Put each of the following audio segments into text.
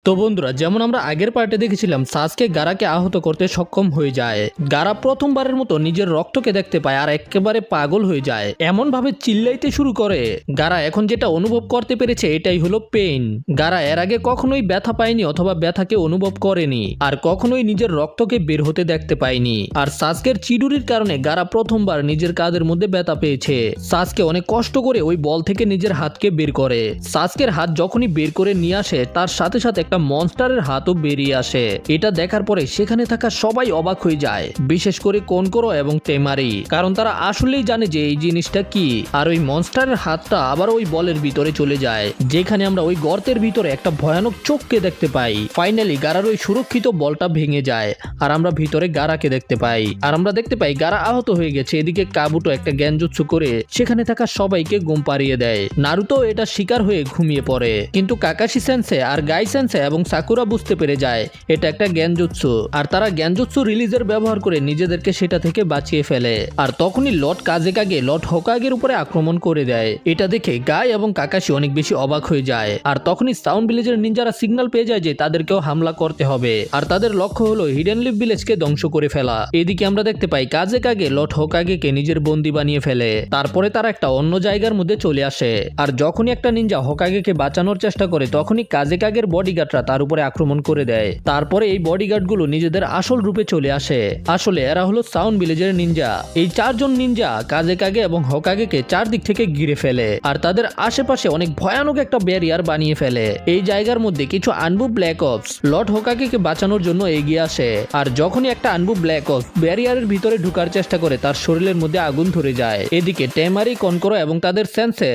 তো বন্ধুরা, যেমন আমরা আগের পার্টে দেখেছিলাম সাসকে গারাকে আহত করতে সক্ষম হয়ে যায়। গারা প্রথমবারের মতো নিজের রক্তকে দেখতে পায় আর একেবারে পাগল হয়ে যায়, এমন ভাবে চিল্লাইতে শুরু করে। গারা এখন যেটা অনুভব করতে পেরেছে এটাই হলো পেইন। গারা এর আগে কখনোই ব্যথা পায়নি অথবা ব্যথাকে অনুভব করেনি, আর কখনোই নিজের রক্তকে বের হতে দেখতে পায়নি। আর সাসকের চিডুরির কারণে গারা প্রথমবার নিজের কাঁধের মধ্যে ব্যথা পেয়েছে। সাসকে অনেক কষ্ট করে ওই বল থেকে নিজের হাতকে বের করে। সাসকের হাত যখনই বের করে নিয়ে আসে তার সাথে সাথে একটা মনস্টারের হাতও বেরিয়ে আসে। এটা দেখার পরে সেখানে থাকা সবাই অবাক হয়ে যায়, বিশেষ করে কোনকোরো এবং টেমারি, কারণ তারা আসলেই জানে যে এই জিনিসটা কি। আর ওই মনস্টারের হাতটা আবার ওই বলের ভিতরে চলে যায়, যেখানে আমরা ওই গর্তের ভিতরে একটা ভয়ানক চোখকে দেখতে পাই। ফাইনালি গারার ওই সুরক্ষিত বলটা ভেঙে যায় আর আমরা ভিতরে গারাকে দেখতে পাই। আর আমরা দেখতে পাই গারা আহত হয়ে গেছে। এদিকে কাবুটো একটা জ্ঞানজুৎসু করে সেখানে থাকা সবাইকে ঘুম পাড়িয়ে দেয়। নারুতো এটা শিকার হয়ে ঘুমিয়ে পড়ে, কিন্তু কাকাশি সেন্সে আর গাই সেন্সে এবং সাকুরা বুঝতে পেরে যায় এটা একটা জ্ঞানজুৎসু, আর তারা জ্ঞানজুৎসু রিলিজের ব্যবহার করে নিজেদেরকে সেটা থেকে বাঁচিয়ে ফেলে। আর তখনই লর্ড কাজেকাগে লর্ড হোকাগের উপরে আক্রমণ করে দেয়। এটা দেখে গাই এবং কাকাশি অনেক বেশি অবাক হয়ে যায়। আর তখনই সাউন্ড ভিলেজের নিনজারা সিগন্যাল পেয়ে যায় যে তাদেরকেও হামলা করতে হবে, আর তাদের লক্ষ্য হলো হিডেন লিফ ভিলেজকে ধ্বংস করে ফেলা। এদিকে আমরা দেখতে পাই কাজেকাগে লর্ড হোকাগেকে নিজের বন্দী বানিয়ে ফেলে। তারপরে তারা একটা অন্য জায়গার মধ্যে চলে আসে। আর যখনই একটা নিনজা হোকাগেকে বাঁচানোর চেষ্টা করে তখনই কাজেকাগের বডিগার্ডরা তার উপরে আক্রমণ করে দেয়। তারপরে এই বডিগার্ডগুলো নিজেদের আসল রূপে চলে আসে। আসলে এরা হলো সাউন্ড ভিলেজের নিনজা। এই চারজন নিনজা কাজেকাগে এবং হোকাগেকে চারদিক থেকে ঘিরে ফেলে আর তাদের আশেপাশে অনেক ভয়ানক একটা ব্যারিয়ার বানিয়ে ফেলে। এই জায়গার মধ্যে কিছু আনবু ব্ল্যাক অপস লর্ড হোকাগেকে বাঁচানোর জন্য এগিয়ে আসে। আর যখনই একটা আনবু ব্ল্যাক অপস ব্যারিয়ারের ভিতরে ঢুকার চেষ্টা করে তার শরীরের মধ্যে আগুন ধরে যায়। এদিকে টেমারি, কোনকোরো এবং তাদের সেন্সে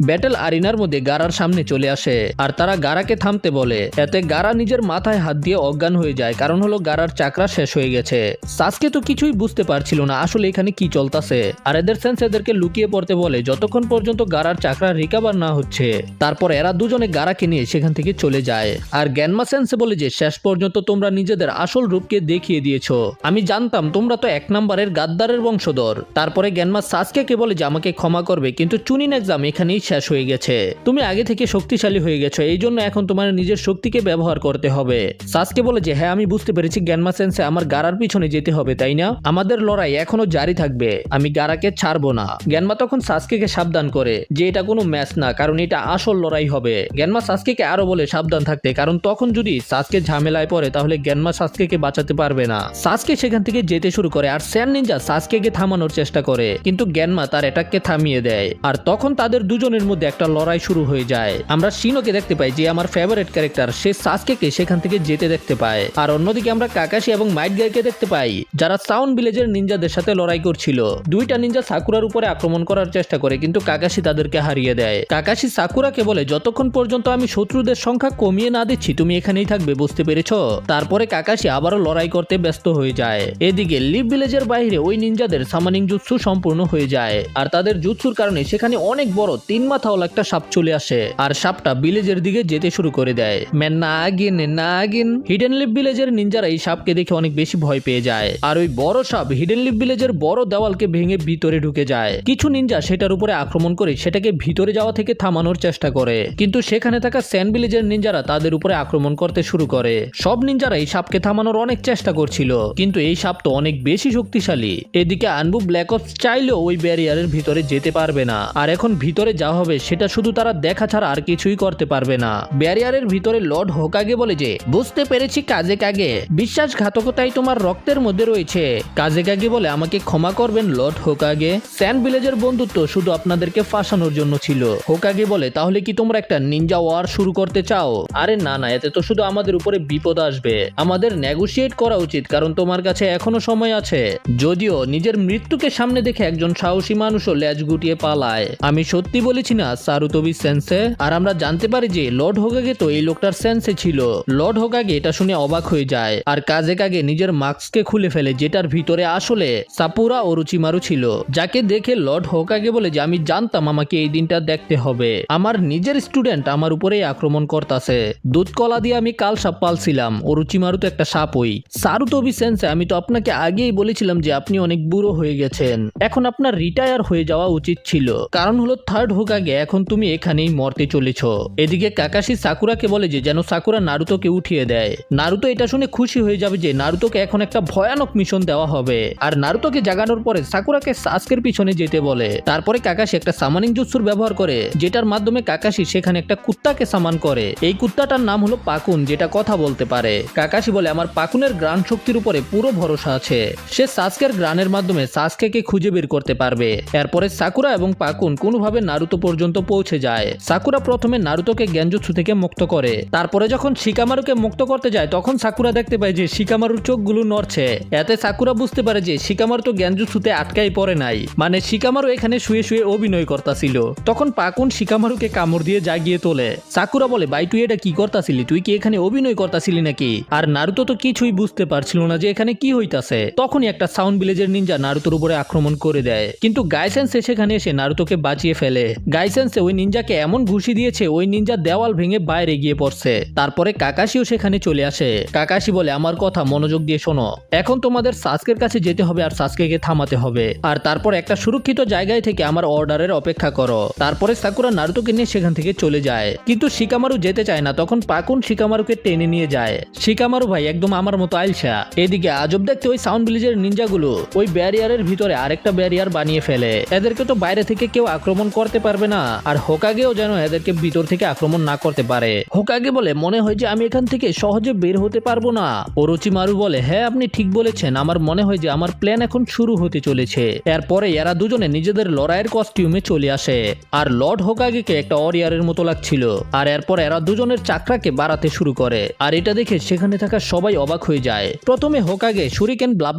ব্যাটেল আরিনার মধ্যে গারার সামনে চলে আসে আর তারা গারাকে থামতে বলে। এতে গারা নিজের মাথায় হাত দিয়ে অজ্ঞান হয়ে যায়, কারণ হলো গারার চাকরা শেষ হয়ে গেছে। সাসকে তো কিছুই বুঝতে পারছিল না আসলে এখানে কি চলতেছে। আর এদের সেন্স এদেরকে লুকিয়ে পড়তে বলে যতক্ষণ পর্যন্ত গারার চাকরা রিকভার না হচ্ছে। তারপর এরা দুজনে গারাকে নিয়ে সেখান থেকে চলে যায়। আর গ্যানমা সেন্সে বলে যে শেষ পর্যন্ত তোমরা নিজেদের আসল রূপকে দেখিয়ে দিয়েছো, আমি জানতাম তোমরা তো 1 নম্বরের গাদ্দারের বংশধর। তারপরে গ্যানমা সাসকে বলে যে আমাকে ক্ষমা করবে, কিন্তু চুনিন এক্সাম এখানেই শেষ হয়ে গেছে। তুমি আগে থেকে শক্তিশালী হয়ে গেছো, এই জন্য এখন তোমার নিজের শক্তিকে ব্যবহার করতে হবে। সাসকে বলে যে হ্যাঁ আমি বুঝতে পেরেছি গ্যানমা সেন্সে, আমার গারার পিছনে যেতে হবে তাই না? আমাদের লড়াই এখনো জারি থাকবে, আমি গারাকে ছাড়বো না। গ্যানমা তখন সাসকে সাবধান করে যে এটা কোনো ম্যাচ না, কারণ এটা আসল লড়াই হবে। গ্যানমা সাসকে আরো বলে সাবধান থাকতে, কারণ তখন যদি সাসকে ঝামেলায় পড়ে তাহলে গ্যানমা সাসকে বাঁচাতে পারবে না। সাসকে সেখান থেকে যেতে শুরু করে আর স্যান নিনজা সাসকে থামানোর চেষ্টা করে, কিন্তু গ্যানমা তার অ্যাটাককে থামিয়ে দেয়। আর তখন তাদের দুজনের মধ্যে একটা লড়াই শুরু হয়ে যায়। আমরা শিনোকে দেখতে পাই যে আমার ফেভারিট ক্যারেক্টার, সে সাসকে সেখান থেকে যেতে দেখতে পায়। আর অন্যদিকে আমরা কাকাশি এবং মাইট গাইকে দেখতে পাই যারা সাউন্ড ভিলেজের নিনজাদের সাথে লড়াই করছিল। দুইটা নিনজা সাকুরার উপরে আক্রমণ করার চেষ্টা করে, কিন্তু কাকাশি তাদেরকে হারিয়ে দেয়। কাকাশি সাকুরাকে বলে যতক্ষণ পর্যন্ত আমি শত্রুদের সংখ্যা কমিয়ে না দিচ্ছি তুমি এখানেই থাকবে, বুঝতে পেরেছো? তারপরে কাকাশি আবারও লড়াই করতে ব্যস্ত হয়ে যায়। এদিকে লিভ ভিলেজের বাইরে ওই নিনজাদের সামানিং জুৎসু সম্পূর্ণ হয়ে যায়। আর তাদের জুৎসুর কারণে সেখানে অনেক বড় 3 মাথাওয়ালা একটা সাপ চলে আসে আর সাপটা ভিলেজের দিকে যেতে শুরু করে দেয়। নাগিন হিডেন লিভ ভিলেজের নিনজারা এই সাপকে দেখে অনেক বেশি ভয় পেয়ে যায়। আর ওই বড় সাপ হিডেন লিভ ভিলেজের বড় দেওয়ালকে ভেঙে ভিতরে ঢুকে যায়। কিছু নিনজা সেটার উপরে আক্রমণ করে সেটাকে ভিতরে যাওয়া থেকে থামানোর চেষ্টা করে, কিন্তু সেখানে থাকা স্যান ভিলেজের নিনজারা তাদের উপরে আক্রমণ করতে শুরু করে। সব নিনজারা এই সাপকে থামানোর অনেক চেষ্টা করছিল, কিন্তু এই সাপ তো অনেক বেশি শক্তিশালী। এদিকে আনবু ব্ল্যাক অপস চাইলেও ওই ব্যারিয়ারের ভিতরে যেতে পারবে না। আর এখন ভিতরে যাওয়া হবে সেটা শুধু তারা দেখা ছাড়া আর কিছুই করতে পারবে না। ব্যারিয়ারের ভিতরে লর্ড হোকাগে বলে যে বুঝতে পেরেছি কাজেকাগে, বিশ্বাসঘাতকতাই তোমার রক্তের মধ্যে রয়েছে। কাজেকাগে বলে আমাকে ক্ষমা করবেন লর্ড হোকাগে, স্যান ভিলেজের বন্ধুত্ব শুধু আপনাদেরকে ফাঁসানোর জন্য ছিল। হোকাগে বলে তাহলে কি তোমরা একটা নিনজা ওয়ার শুরু করতে চাও? আরে না, এতে তো শুধু আমাদের উপরে বিপদ আসবে। আমাদের নেগোশিয়েট করা উচিত, কারণ তোমার কাছে এখনো সময় আছে। যদিও নিজের মৃত্যুকে সামনে দেখে একজন সাহসী মানুষও ল্যাজ গুটিয়ে পালায়। আমি সত্যি বলেছি না সারুতোবি সেন্সে? আর আমরা জানতে পারি যে লর্ড হোকাগে তো এই লোকটার সেন্সে ছিল। লর্ড হোকাগে এটা শুনে অবাক হয়ে যায় আর কাজেকাগে নিজের মাস্ককে খুলে ফেলে, যেটার ভিতরে আসলে সাপুরা ওরুচিমারু ছিল, যাকে দেখে লর্ড হোকাগে বলে যে আমি জানতাম আমাকে এই দিনটা দেখতে হবে। আমার নিজের স্টুডেন্ট আমার উপরেই আক্রমণ করতেছে। দুধ কলা দিয়ে আমি কাল সাপ পালছিলাম, ওরুচিমারু তো একটা সাপই। সারুতোবি সেন্সে আমি তো আপনাকে আগেই বলেছিলাম যে আপনি অনেক বুড়ো হয়ে গেছেন, এখন আপনার রিটায়ার হয়ে যাওয়া উচিত ছিল, কারণ হলো থার্ড হোকাগে এখন তুমি এখানেই মরতে চলেছ। এদিকে কাকাশি সাকুরাকে বলে যে যেন সাকুরা নারুতোকে উঠিয়ে দেয়। নারুতো এটা শুনে খুশি হয়ে যাবে যে নারুতোকে এখন একটা ভয়ানক মিশন দেওয়া হবে। আর নারুতোকে জাগানোর পরে সাকুরাকে সাসকের পিছনে যেতে বলে। তারপরে কাকাশি একটা সামানিং জুৎসুর ব্যবহার করে, যেটার মাধ্যমে কাকাশি সেখানে একটা কুত্তাকে সামান করে। এই কুত্তাটার নাম হলো পাকুন, যেটা কথা বলতে পারে। কাকাশি বলে আমার পাকুনের গ্রাণ শক্তির উপরে পুরো ভরসা আছে, সে সাসকের গ্রাণের মাধ্যমে সাসকেকে খুঁজে বের করতে পারবে। এরপরে সাকুরা এবং পাকুন কোনোভাবে নারুতো পর্যন্ত পৌঁছে যায়। সাকুরা প্রথমে নারুতোকে জ্ঞানজুৎসু থেকে মুক্ত করে, তারপরে যখন শিকামারুকে মুক্ত করতে যায় তখন সাকুরা দেখতে পায় যে শিকামারুর চোখগুলো নড়ছে। এতে সাকুরা বুঝতে পারে যে শিকামারু তো জ্ঞানজুৎসুতে আটকাই পড়ে নাই, মানে শিকামারু এখানে শুয়ে শুয়ে অভিনয় করতেছিল। তখন পাকুন শিকামারুকে কামড় দিয়ে জাগিয়ে তোলে। সাকুরা বলে, ভাই তুই এটা কি করতাছিলি? তুই কি এখানে অভিনয় করতাছিলি নাকি? আর নারুতো তো কিছুই বুঝতে পারছিল না যে এখানে কি হইতাছে। তখনই একটা সাউন্ড ভিলেজের নিনজা নারুতোর উপরে আক্রমণ করে দেয়, কিন্তু গাইসেন্সে সেখানে এসে নারুতোকে বাঁচিয়ে ফেলে। গাইসেন্সে ওই নিনজাকে এমন ঘুষি দিয়েছে ওই নিনজা দেওয়াল ভেঙে বাইরে গিয়ে পড়ছে। তারপরে কাকাশিও সেখানে চলে আসে। কাকাশি বলে, আমার কথা মনোযোগ দিয়ে শোনো, এখন তোমাদের সাসকের কাছে যেতে হবে আর সাসকেকে থামাতে হবে, আর তারপর একটা সুরক্ষিত জায়গায় থেকে আমার অর্ডারের অপেক্ষা করো। তারপরে সাকুরা নারুতোকে নিয়ে সেখান থেকে চলে যায়, কিন্তু শিকামারু যেতে চায় না। তখন পাকুন শিকামারুকে টেনে নিয়ে যায়। শিকামারু ভাই একদম আমার মতো আইলসা। এদিকে আজব দেখতে ওই সাউন্ড ভিলেজের নিনজাগুলো ওই ব্যারিয়ারের ভিতরে আরেকটা ব্যারিয়ার বানিয়ে ফেলে। এদেরকে তো বাইরে থেকে কেউ আক্রমণ করতে পারবে না, আর হোকাগেও যেন এদেরকে ভিতর থেকে আক্রমণ না করতে পারে। হোকাগে বলে, মনে হয় যে আমি এখান থেকে সহজে বের হতে পারবো না। ওরোচিমারু বলে, হ্যাঁ আপনি ঠিক বলেছেন, আমার মনে হয় যে আমার প্ল্যান এখন শুরু হতে চলেছে। এরপরে এরা দুজনে নিজেদের লড়াইয়ের কস্টিউমে চলে আসে, আর লর্ড হোকাগেকে একটা অরিয়ারের মতো লাগছিল। আর এরপর এরা দুজনের চাকরাকে বাড়াতে শুরু করে, আর এটা দেখে সেখানে থাকা সবাই অবাক হয়ে যায়। প্রথমে হোকাগে শুরিকেন ব্লা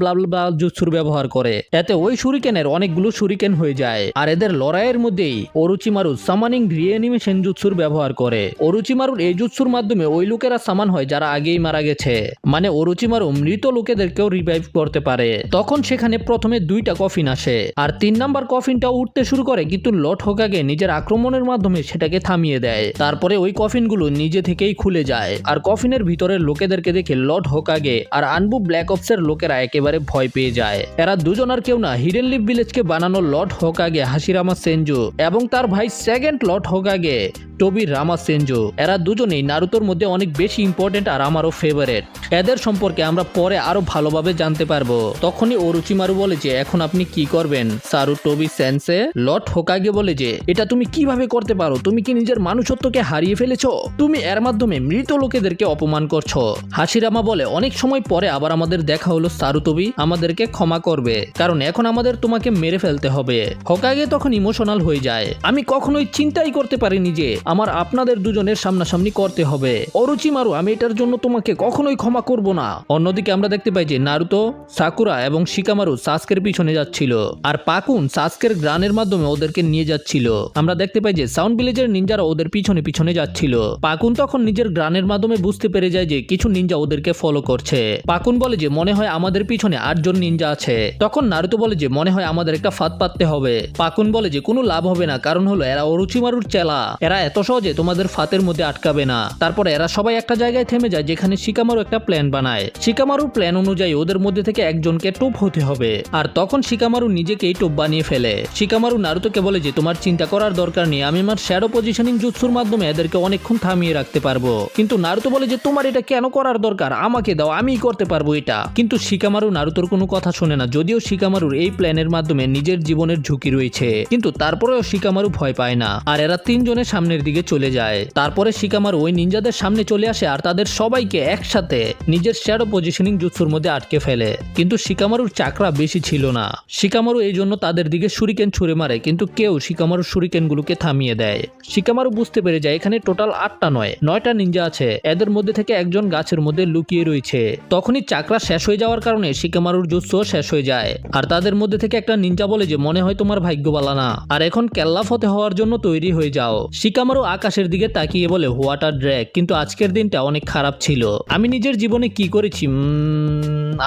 জুৎসুর ব্যবহার করে, এতে ওই শুরিকেনের অনেকগুলো শুরিকেন হয়ে যায়। আর এদের লড়াইয়ের মধ্যেই ওরোচিমারু সামানিং রিঅ্যানিমেশন জুৎসুর ব্যবহার করে। ওরোচিমারুর এই জুৎসুর মাধ্যমে ওই লোকেরা সামান হয় যারা আগেই মারা গেছে, মানে ওরোচিমারু মৃত লোকেদেরকেও রিভাইভ করতে পারে। তখন সেখানে প্রথমে 2টা কফিন আসে, আর 3 নাম্বার কফিনটাও উঠতে শুরু করে, কিন্তু লর্ড হোকাগে নিজের আক্রমণের মাধ্যমে সেটাকে থামিয়ে দেয়। তারপরে ওই কফিনগুলো নিজে থেকেই খুলে যায়, আর কফিনের ভিতরের লোকেদেরকে দেখে লর্ড হোকাগে আর আনবু ব্ল্যাক অপসের লোকেরা একেবারে ভয় পেয়ে যায়। এরা দুজন আর কেউ না, হিডেন লিফ ভিলেজকে বানানো লর্ড হোকাগে হাশিরামা সেনজু এবং তার ভাই সেকেন্ড লর্ড হোকাগে টোবি রামা সেনজু। এরা দুজনেই নারুতোর মধ্যে অনেক বেশি ইম্পর্টেন্ট আর আমারও ফেভারিট। এদের সম্পর্কে আমরা পরে আরো ভালোভাবে জানতে পারবো। তখনই ওরোচিমারু বলে যে এখন আপনি কি করবেন সারু টোবি সেন্সে? লর্ড হোকাগে বলে যে এটা তুমি কিভাবে করতে পারো? তুমি কি নিজের মানুষত্বকে হারিয়ে ফেলেছো? তুমি এর মাধ্যমে মৃত লোকেদেরকে অপমান করছো। হাশিরামা বলে, অনেক সময় পরে আবার আমাদের দেখা হলো সারু টোবি, আমাদেরকে ক্ষমা করবে, কারণ এখন আমাদের তোমাকে মেরে ফেলতে হবে। হোকাগে তখন ইমোশনাল হয়ে যায়, আমি কখনোই চিন্তাই করতে পারিনি যে আমার আপনাদের দুজনের সামনাসামনি করতে হবে। ওরোচিমারু, আমি এটার জন্য তোমাকে কখনোই ক্ষমা করব না। অন্যদিকে আমরা দেখতে পাই যে নারুতো, সাকুরা এবং শিকামারু সাসকের পিছনে যাচ্ছিল, আর পাকুন সাসকের গ্রানের মাধ্যমে ওদেরকে নিয়ে যাচ্ছিল। আমরা দেখতে পাই যে সাউন্ড ভিলেজের নিনজারা ওদের পিছনে পিছনে যাচ্ছিল। পাকুন তখন নিজের গ্রানের মাধ্যমে বুঝতে পেরে যায় যে কিছু নিনজা ওদেরকে ফলো করছে। পাকুন বলে যে মনে হয় আমাদের পিছনে 8 জন নিনজা আছে। তখন নারুতো বলে যে মনে হয় আমাদের একটা ফাঁদ পাততে হবে। পাকুন বলে যে কোনো লাভ হবে না, কারণ হলো এরা ওরোচিমারুর চেলা, এরা এত সহজে তোমাদের ফাতের মধ্যে আটকাবে না। তারপরে এরা সবাই একটা জায়গায় থেমে যায় যেখানে শিকামারু একটা প্ল্যান বানায়। শিকামারুর প্ল্যান অনুযায়ী ওদের মধ্যে থেকে একজনকে টোপ হতে হবে, আর তখন শিকামারু নিজেকেই টোপ বানিয়ে ফেলে। শিকামারু নারুতোকে বলে যে তোমার চিন্তা করার দরকার নেই, আমি আমার শ্যাডো পজিশনিং জুৎসুর মাধ্যমে এদেরকে অনেকক্ষণ থামিয়ে রাখতে পারবো। কিন্তু নারুতো বলে যে তোমার এটা কেন করার দরকার, আমাকে দাও, আমিই করতে পারবো এটা। কিন্তু শিকামারু নারুতোর কোনো কথা শোনে না, যদিও শিকামারুর এই প্ল্যানের মাধ্যমে নিজের জীবনের ঝুঁকি রয়েছে, কিন্তু তারপরেও শিকামারু ভয় পায় না। আর এরা 3 জনে সামনের দিকে চলে যায়। তারপরে শিকামারু ওই নিনজাদের সামনে চলে আসে আর তাদের সবাইকে একসাথে নিজের শ্যাডো পজিশনিং জুৎসুর মধ্যে আটকে ফেলে। কিন্তু শিকামারুর চাকরা বেশি ছিল না, শিকামারু এই জন্য তাদের দিকে শুরিকেন ছুঁড়ে মারে, কিন্তু কেউ শিকামারুর শুরিকেনগুলোকে থামিয়ে দেয়। শিকামারু বুঝতে পেরে যায় এখানে টোটাল 8টা নয় 9টা নিনজা আছে, এদের মধ্যে থেকে একজন গাছের মধ্যে লুকিয়ে রয়েছে। তখনই চাকরা শেষ হয়ে যাওয়ার কারণে শিকামারুর জুৎসুও শেষ হয়ে যায়। আর তাদের মধ্যে থেকে একটা নিনজা বলে যে মনে হয় তোমার ভাগ্য ভালো না, আর এখন কেল্লা ফতে হওয়ার জন্য তৈরি হয়ে যাও। শিকামারু আকাশের দিকে তাকিয়ে বলে হোয়াট আ ড্র্যাগ, কিন্তু আজকের দিনটা অনেক খারাপ ছিল। আমি নিজের জীবনে কি করেছি,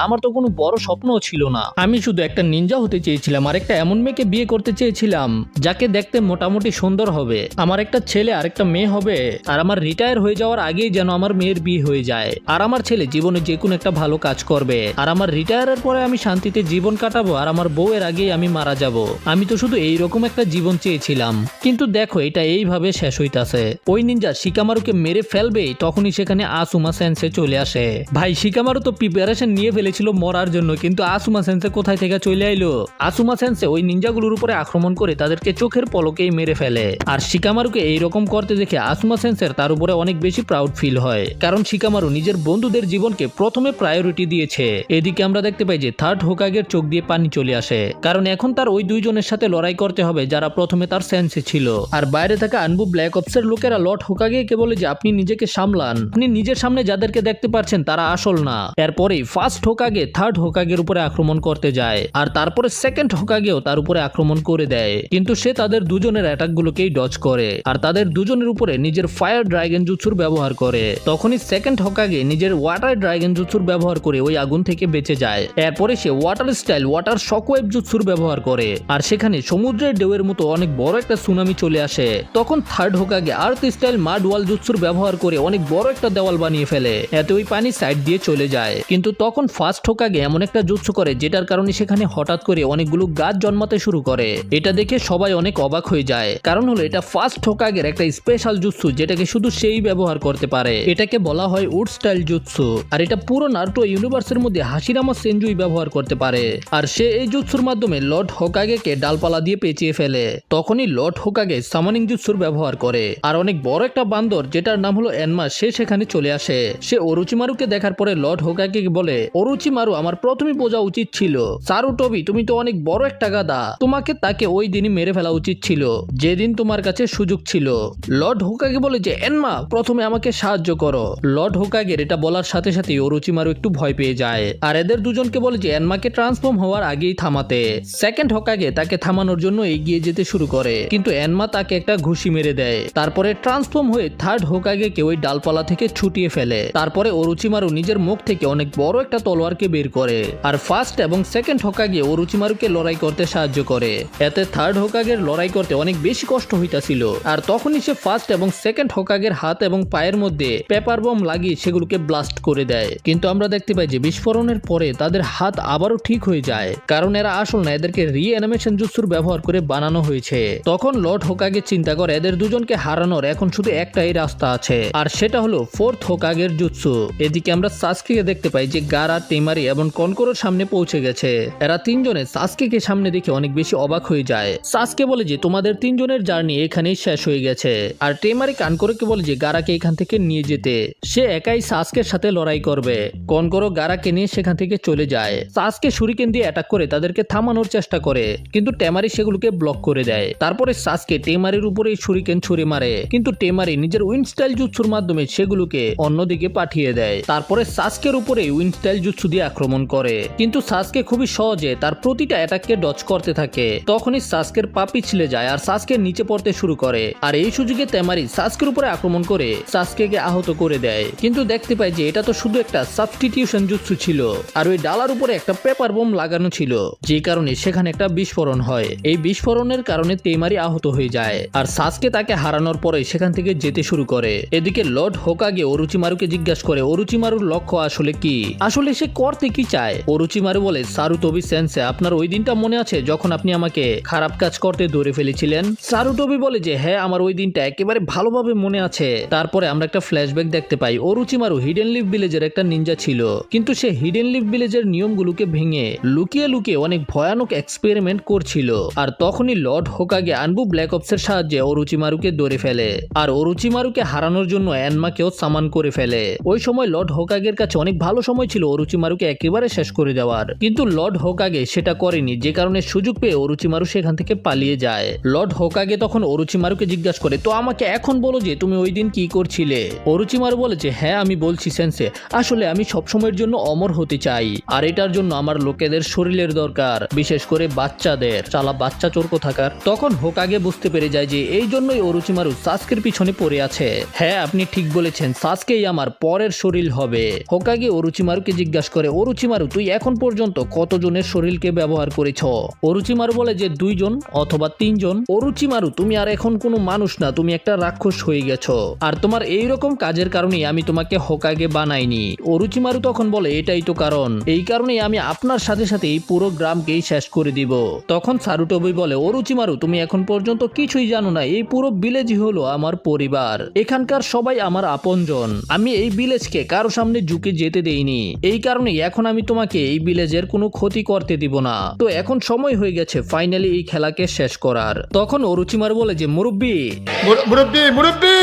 আমার তো কোনো বড় স্বপ্নও ছিল না। আমি শুধু একটা নিনজা হতে চেয়েছিলাম, আর একটা এমন মেয়েকে বিয়ে করতে চেয়েছিলাম যাকে দেখতে মোটামুটি সুন্দর হবে, আমার একটা ছেলে আর একটা মেয়ে হবে, আর আমার রিটায়ার হয়ে যাওয়ার আগেই যেন আমার মেয়ের বিয়ে হয়ে যায়, আর আমার ছেলে জীবনে যে কোনো একটা ভালো কাজ করবে, আর আমার রিটায়ারের পরে আমি শান্তিতে জীবন কাটাবো, আর আমার বউয়ের আগেই আমি মারা যাব। আমি তো শুধু এইরকম একটা জীবন চেয়েছিলাম, কিন্তু দেখো এটা এইভাবে শেষ হইতাছে। ওই নিনজা শিকামারুকে মেরে ফেলবে, তখনই সেখানে আসুমা সেন্সে চলে আসে। ভাই শিকামারু তো প্রিপারেশন নিয়ে ফেলেছিল মরার জন্য, কিন্তু আসুমা সেন্সে কোথায় থেকে চলে আইলো। আসুমা সেন্সে ওই নিনজাগুলোর উপরে আক্রমণ করে তাদেরকে চোখের পলকেই মেরে ফেলে। আর শিকামারুকে এইরকম করতে দেখে আসুমা সেন্সের তার উপরে অনেক বেশি প্রাউড ফিল হয়, কারণ শিকামারু নিজের বন্ধুদের জীবনকে প্রথমে প্রায়োরিটি দিয়েছে। এদিকে আমরা দেখতে পাই যে থার্ড হোকাগের চোখ দিয়ে পানি চলে আসে, কারণ এখন তার ওই দুইজনের সাথে লড়াই করতে হবে যারা প্রথমে তার সেন্সে ছিল। আর বাইরে থাকা আনবু ব্ল্যাক অপসের লোকেরা লর্ড হোকাগেকে বলে যে আপনি নিজেকে সামলান, আপনি নিজের সামনে যাদেরকে দেখতে পাচ্ছেন তারা আসল না। এরপরেই ফার্স্ট হোকাগে থার্ড হোকাগের উপরে আক্রমণ করতে যায়, আর তারপরে সেকেন্ড হোকাগেও তার উপরে আক্রমণ করে দেয়, কিন্তু সে তাদের দুজনের অ্যাটাক গুলোকেই ডজ করে আর তাদের দুজনের উপরে নিজের ফায়ার ড্রাগন জুৎসুর ব্যবহার করে। তখনই সেকেন্ড হোকাগে নিজের ওয়াটার ড্রাগন জুৎসুর ব্যবহার করে ওই আগুন থেকে বেঁচে যায়। এরপরে সে ওয়াটার স্টাইল ওয়াটার শকওয়েভ জুৎসুর ব্যবহার করে, আর সেখানে সমুদ্রের ঢেউয়ের মতো অনেক বড় একটা সুনামি চলে আসে। তখন থার্ড হোকাগে আর্থ স্টাইল মাড ওয়াল জুৎসুর ব্যবহার করে অনেক বড় একটা দেওয়াল বানিয়ে ফেলে, এতে ওই পানি সাইড দিয়ে চলে যায়। কিন্তু তখন ফার্স্ট হোকাগে এমন একটা জুৎসু করে যেটার কারণে সেখানে হঠাৎ করে অনেকগুলো গাছ জন্মাতে শুরু করে। এটা দেখে সবাই অনেক অবাক হয়ে যায়, কারণ হলো এটা ফার্স্ট হোকাগের একটা স্পেশাল জুৎসু যেটাকে শুধু সেই ব্যবহার করতে পারে। এটাকে বলা হয় উড স্টাইল জুৎসু, আর এটা পুরো নারুটো ইউনিভার্সের মধ্যে হাশিরামা সেনজুই ব্যবহার করতে পারে। আর সে এই জুৎসুর মাধ্যমে লর্ড হোকাগেকে ডালপালা দিয়ে পেঁচিয়ে ফেলে। তখনই লর্ড হোকাগে সামানিং জুৎসুর ব্যবহার করে, আর অনেক বড় একটা বান্দর যেটার নাম হলো এনমা সে সেখানে চলে আসে। সে অরুচিমারুকে দেখার পরে লর্ড হোকাগে বলে, অরুচিমারু আমার প্রথমে বোঝা উচিত ছিল, সারুটোবি তুমি তো অনেক বড় একটা গাদা, তোমাকে তাকে ওই দিনই মেরে ফেলা উচিত ছিল যেদিন তোমার কাছে সুযোগ ছিল। লর্ড হোকাগে বলে যে এনমা প্রথমে আমাকে সাহায্য করো। লর্ড হোকাগের এটা বলার সাথে সাথে অরুচিমারু একটু ভয় পেয়ে যায়, আর এদের দুজনকে বলে যে এনমাকে ট্রান্সফর্ম হওয়ার আগেই থামাতে। সেকেন্ড হোকাগে তাকে থামানোর জন্য এগিয়ে যেতে শুরু করে, কিন্তু এনমা তাকে একটা ঘুষি মেরে দেয়। তারপরে ট্রান্সফর্ম হয়ে থার্ড হোকাগেকে ওই ডালপালা থেকে ছুটিয়ে ফেলে। তারপরে অরুচিমারু নিজের মুখ থেকে অনেক বড় একটা তলোয়ারকে বের করে, আর ফার্স্ট এবং সেকেন্ড হোকাগে অরুচিমারুকে লড়াই করতে সাহায্য করে। এতে থার্ড হোকাগের লড়াই করতে অনেক বেশি কষ্ট হইতাছিল, আর তখনই সে ফার্স্ট এবং সেকেন্ড হোকাগের হাত এবং পায়ের মধ্যে পেপার বম লাগিয়ে সেগুলোকে ব্লাস্ট করে দেয়। কিন্তু আমরা দেখতে পাই যে বিস্ফোরণের পরে তাদের হাত আবারও ঠিক হয়ে যায়, কারণ এরা আসল না, এদেরকে রিঅ্যানিমেশন জুৎসুর ব্যবহার করে বানানো হয়েছে। তখন লর্ড হোকাগে চিন্তা করে এদের দুজনকে হারানোর এখন শুধু একটাই রাস্তা আছে, আর সেটা হলো ফোর্থ হোকাগের জুৎসু। এদিকে আমরা সাসকেকে দেখতে পাই যে গারা, টেমারি এবং কনকোরোর সামনে পৌঁছে গেছে। এরা তিনজনে সাসকেকে সামনে দেখে অনেক বেশি অবাক হয়ে যায়। সাসকে বলে যে তোমাদের তিনজনের জার্নি এখানেই শেষ হয়ে গেছে, আর টেমারি কানকোরোকে বলে যে গারাকে এখান থেকে নিয়ে যেতে, সে একাই সাসকের সাথে লড়াই করবে। কনকোরো গারাকে নিয়ে সেখান থেকে চলে যায়। সাসকে শুরিকেন দিয়ে অ্যাটাক করে তাদেরকে থামানোর চেষ্টা করে, কিন্তু টেমারি সেগুলোকে ব্লক করে দেয়। তারপরে সাসকে টেমারির উপরে শুরিকেন ছুড়ে মারে, কিন্তু টেমারি নিজের উইন্ড স্টাইল জুৎসুর মাধ্যমে সেগুলোকে অন্যদিকে পাঠিয়ে দেয়। তারপরে সাসকের উপরে উইন্ড স্টাইল জুৎসু দিয়ে আক্রমণ করে, কিন্তু সাসকে খুবই সহজে তার প্রতিটা অ্যাটাককে ডজ করতে থাকে। তখনই সাসকের পা পিছলে যায় আর সাসকে নিচে পড়তে শুরু করে, আর এই সুযোগে টেমারি সাসকের উপরে আক্রমণ করে সাসকেকে আহত করে দেয়। কিন্তু দেখতে পাই যে এটা তো শুধু একটা সাবস্টিটিউশন জুৎসু ছিল, আর ওই ডালার উপরে একটা পেপার বোম লাগানো ছিল, যে কারণে সেখানে একটা বিস্ফোরণ হয়। এই বিস্ফোরণের কারণে টেমারি আহত হয়ে যায়, আর সাসকে তাকে হারানোর পরে সেখান থেকে যেতে শুরু করে। এদিকে লর্ড হোকাগে অরুচিমারুকে জিজ্ঞাসা করে অরুচিমারুর লক্ষ্য আসলে কি, আসলে সে করতে কি চায়। অরুচিমারু বলে, সারুটোবি সেন্সে আপনার ওই দিনটা মনে আছে যখন আপনি আমাকে খারাপ কাজ করতে ধরে ফেলেছিলেন? সারুটোবি বলে যে হ্যাঁ, আমার ওই দিনটা একেবারে ভালোভাবে মনে আছে। তারপরে আমরা একটা ফ্ল্যাশব্যাক দেখতে পাই। অরুচিমারু হিডেন লিফ ভিলেজের একটা নিনজা ছিল, কিন্তু সে হিডেন লিফ ভিলেজের নিয়মগুলোকে ভেঙে লুকিয়ে লুকিয়ে অনেক ভয়ানক এক্সপেরিমেন্ট করছিল। আর তখনই লর্ড হোকাগে আনবু ব্ল্যাক অপসের সাহায্যে অরুচিমারুকে ধরে ফেলে, আর অরুচিমারুকে হারানোর জন্য এনমাকেও সামান করে ফেলে। ওই সময় লর্ড হোকাগের কাছে অনেক ভালো সময় ছিল অরুচিমারুকে একেবারে শেষ করে দেওয়ার, কিন্তু লর্ড হোকাগে সেটা করেনি, যে কারণে সুযোগ পেয়ে অরুচিমারু সেখান থেকে পালিয়ে যায়। লর্ড হোকাগে তখন অরুচিমারুকে জিজ্ঞাসা করে, তো আমাকে এখন বলো যে তুমি ওই দিন কি করছিলে? অরুচিমারু বলে যে হ্যাঁ আমি বলছি সেন্সে, আসলে আমি সবসময়ের জন্য অমর হতে চাই, আর এটার জন্য আমার লোকেদের শরীরের দরকার, বিশেষ করে বাচ্চাদের। চালা বাচ্চা চোর কোথাকার। তখন হোকাগে বুঝতে পেরে যায় যে এই জন্যই অরুচিমারু সাসকের পিছনে পড়ে আছে। হ্যাঁ আপনি ঠিক বলেছেন, সাসকেই আমার পরের শরীর হবে। হোকাগে অরুচিমারুকে জিজ্ঞাসা করে, অরুচিমারু তুই এখন পর্যন্ত কতজনের শরীরকে ব্যবহার করেছ? অরুচিমারু বলে যে 2 জন অথবা 3 জন। অরুচিমারু তুমি আর এখন কোনো মানুষ না, তুমি একটা রাক্ষস হয়ে গেছো, আর তোমার এইরকম কাজের কারণেই আমি তোমাকে হোকাগে বানাইনি। অরুচিমারু তখন বলে এটাই তো কারণ, এই কারণেই আমি আপনার সাথে সাথে এই পুরো গ্রামকেই শেষ করে দিব। তখন সারুটোবি বলে, অরুচিমারু তুমি এখন পর্যন্ত কিছুই জানো না, এই পুরো ভিলেজই হলো আমার পরিবার। এখানকার সবাই আমার আপনজন। আমি এই ভিলেজকে কারো সামনে ঝুঁকে যেতে দেইনি। এই কারণে এখন আমি তোমাকে এই ভিলেজের কোনো ক্ষতি করতে দিব না। তো এখন সময় হয়ে গেছে ফাইনালি এই খেলাকে শেষ করার। তখন অরুচিমারু বলে যে মুরব্বি, মুরব্বি মুরব্বি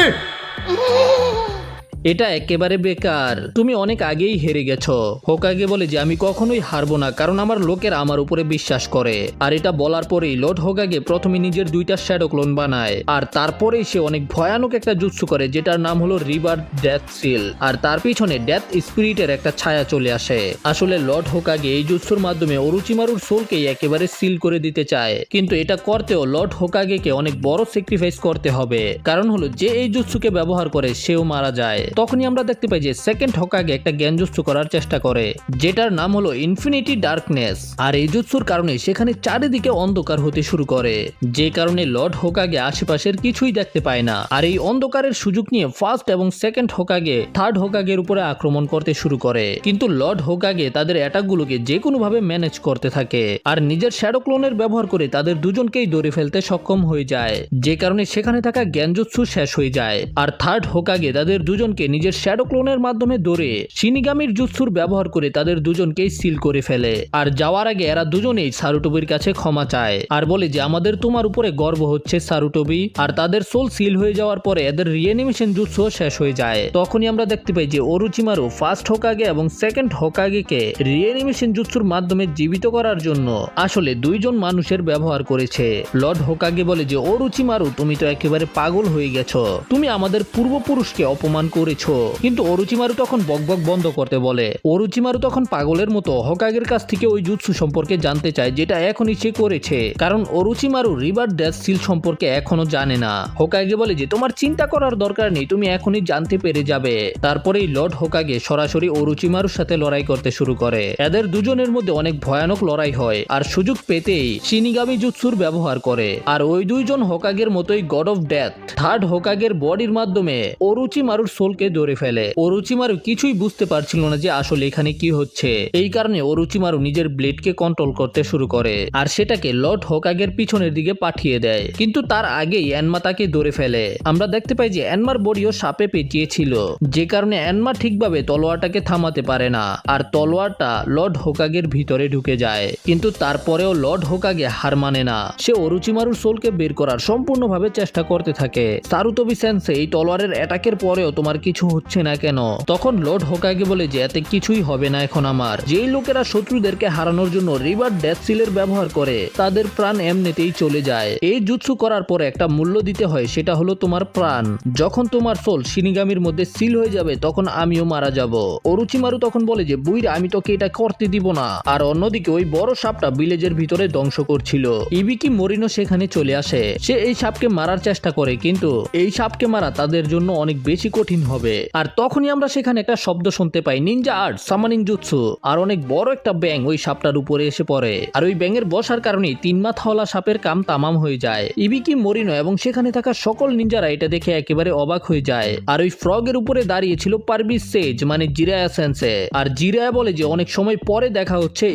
এটা একেবারে বেকার, তুমি অনেক আগেই হেরে গেছো। হোকাগে বলে যে আমি কখনোই হারবো না, কারণ আমার লোকেরা আমার উপরে বিশ্বাস করে। আর এটা বলার পরেই লর্ড হোকাগে প্রথমে নিজের 2টা শ্যাডো ক্লোন বানায়, আর তারপরেই সে অনেক ভয়ানক একটা জুৎসু করে যেটার নাম হলো রিভার ডেথ সিল। আর তার পিছনে ডেথ স্পিরিটের একটা ছায়া চলে আসে। আসলে লর্ড হোকাগে এই জুৎসুর মাধ্যমে অরুচিমারুর সোলকে একেবারে সিল করে দিতে চায়, কিন্তু এটা করতেও লর্ড হোকাগেকে অনেক বড় স্যাক্রিফাইস করতে হবে। কারণ হলো যে এই জুৎসুকে ব্যবহার করে সেও মারা যায়। তখনই আমরা দেখতে পাই যে সেকেন্ড হোকাগে একটা জ্ঞানজুৎসু করার চেষ্টা করে যেটার নাম হলো ইনফিনিটি ডার্কনেস। আর এই জুৎসুর কারণে সেখানে চারিদিকে অন্ধকার হতে শুরু করে, যে কারণে লর্ড হোকাগে আশেপাশের কিছুই দেখতে পায় না। আর এই অন্ধকারের সুযোগ নিয়ে ফার্স্ট এবং সেকেন্ড হোকাগে থার্ড হোকাগের উপরে আক্রমণ করতে শুরু করে, কিন্তু লর্ড হোকাগে তাদের অ্যাটাকগুলোকে যে কোনো ভাবে ম্যানেজ করতে থাকে আর নিজের শ্যাডো ক্লোনের ব্যবহার করে তাদের দুজনকেই ধরে ফেলতে সক্ষম হয়ে যায়, যে কারণে সেখানে থাকা জ্ঞানজুৎসু শেষ হয়ে যায়। আর থার্ড হোকাগে তাদের দুজনকে নিজের শ্যাডো ক্লোনের মাধ্যমে ধরে শিনিগামির জুৎসুর ব্যবহার করে তাদের দুজনকেই সিল করে ফেলে। আর যাওয়ার আগে এরা দুজনেই সারুটোবির কাছে ক্ষমা চায় আর বলে যে আমাদের তোমার উপরে গর্ব হচ্ছে সারুটোবি। আর তাদের সোল সিল হয়ে যাওয়ার পরে এদের রিঅ্যানিমেশন জুৎসু শেষ হয়ে যায়। তখনই আমরা দেখতে পাই যে অরুচিমারু ফার্স্ট হোকাগে এবং সেকেন্ড হোকাগেকে রিঅ্যানিমেশন জুৎসুর মাধ্যমে জীবিত করার জন্য আসলে 2 জন মানুষের ব্যবহার করেছে। লর্ড হোকাগে বলে যে অরুচিমারু তুমি তো একেবারে পাগল হয়ে গেছো, তুমি আমাদের পূর্বপুরুষকে অপমান করেছো। কিন্তু অরুচিমারু তখন বকবক বন্ধ করতে বলে। অরুচিমারু তখন পাগলের মতো হোকাগের কাছ থেকে ওই জুৎসু সম্পর্কে জানতে চায় যেটা এখনই সে করেছে, কারণ অরুচিমারু রিভার ডেথ সিল সম্পর্কে এখনো জানে না। হোকাগে বলে যে তোমার চিন্তা করার দরকার নেই, তুমি এখনই জানতে পেরে যাবে। তারপরেই লর্ড হোকাগে সরাসরি অরুচিমারুর সাথে লড়াই করতে শুরু করে। এদের দুজনের মধ্যে অনেক ভয়ানক লড়াই হয় আর সুযোগ পেতেই শিনিগামি জুৎসুর ব্যবহার করে। আর ওই 2 জন হোকাগের মতোই গড অফ ডেথ থার্ড হোকাগের বডির মাধ্যমে অরুচিমারুর সোলকে ধরে ফেলে। অরুচিমারু কিছুই বুঝতে পারছিল না যে আসলে এখানে কি হচ্ছে। এই কারণে অরুচিমারু নিজের ব্লেডকে কন্ট্রোল করতে শুরু করে আর সেটাকে লর্ড হোকাগের পিছনের দিকে পাঠিয়ে দেয়, কিন্তু তার আগেই এনমা তাকে ধরে ফেলে। আমরা দেখতে পাই যে এনমার বডিও সাপে পেঁচিয়েছিল, যে কারণে এনমা ঠিকভাবে তলোয়ারটাকে থামাতে পারে না আর তলোয়ারটা লর্ড হোকাগের ভিতরে ঢুকে যায়। কিন্তু তারপরেও লর্ড হোকাগে হার মানে না, সে অরুচিমারুর সোলকে বের করার সম্পূর্ণভাবে চেষ্টা করতে থাকে। সারুটোবি সেন্সে এই তলোয়ারের অ্যাটাকের পরেও তোমার কিছু হচ্ছে না কেন? তখন লর্ড হোকাগে বলে যে এতে কিছুই হবে না এখন আমার। যেই লোকেরা শত্রুদেরকে হারানোর জন্য রিভার ডেথ সিলের ব্যবহার করে তাদের প্রাণ এমনিতেই চলে যায়। এই জুৎসু করার পরে একটা মূল্য দিতে হয়, সেটা হলো তোমার প্রাণ। যখন তোমার সোল শিনিগামির মধ্যে সিল হয়ে যাবে তখন আমিও মারা যাব। অরুচিমারু তখন বলে যে বুইরা আমি তোকে এটা করতে দিব না। আর অন্যদিকে ওই বড় সাপটা ভিলেজের ভিতরে ধ্বংস করছিল। ইবিকি মরিনো সেখানে চলে আসে। সে এই সাপকে মারার চেষ্টা করে, কিন্তু এই সাপকে মারা তাদের জন্য অনেক বেশি কঠিন হবে। আর তখনই আমরা সেখানে একটা শব্দ শুনতে পাই, নিনজা আর্ট সামানিং জুৎসু। আর অনেক বড় একটা ব্যাং ওই সাপটার উপরে এসে পড়ে। আর ওই ব্যাঙের বসার কারণে 3 মাথাওয়ালা সাপের কাম তামাম হয়ে যায়। ইবিকি মরিনো এবং সেখানে থাকা সকল নিনজারা এটা দেখে একেবারে অবাক হয়ে যায়। আর ওই ফ্রগের উপরে দাঁড়িয়ে ছিল পারবিস সেজ মানে জিরায়া সেন্সে। আর জিরায়া বলে যে অনেক সময় পরে দেখা হচ্ছে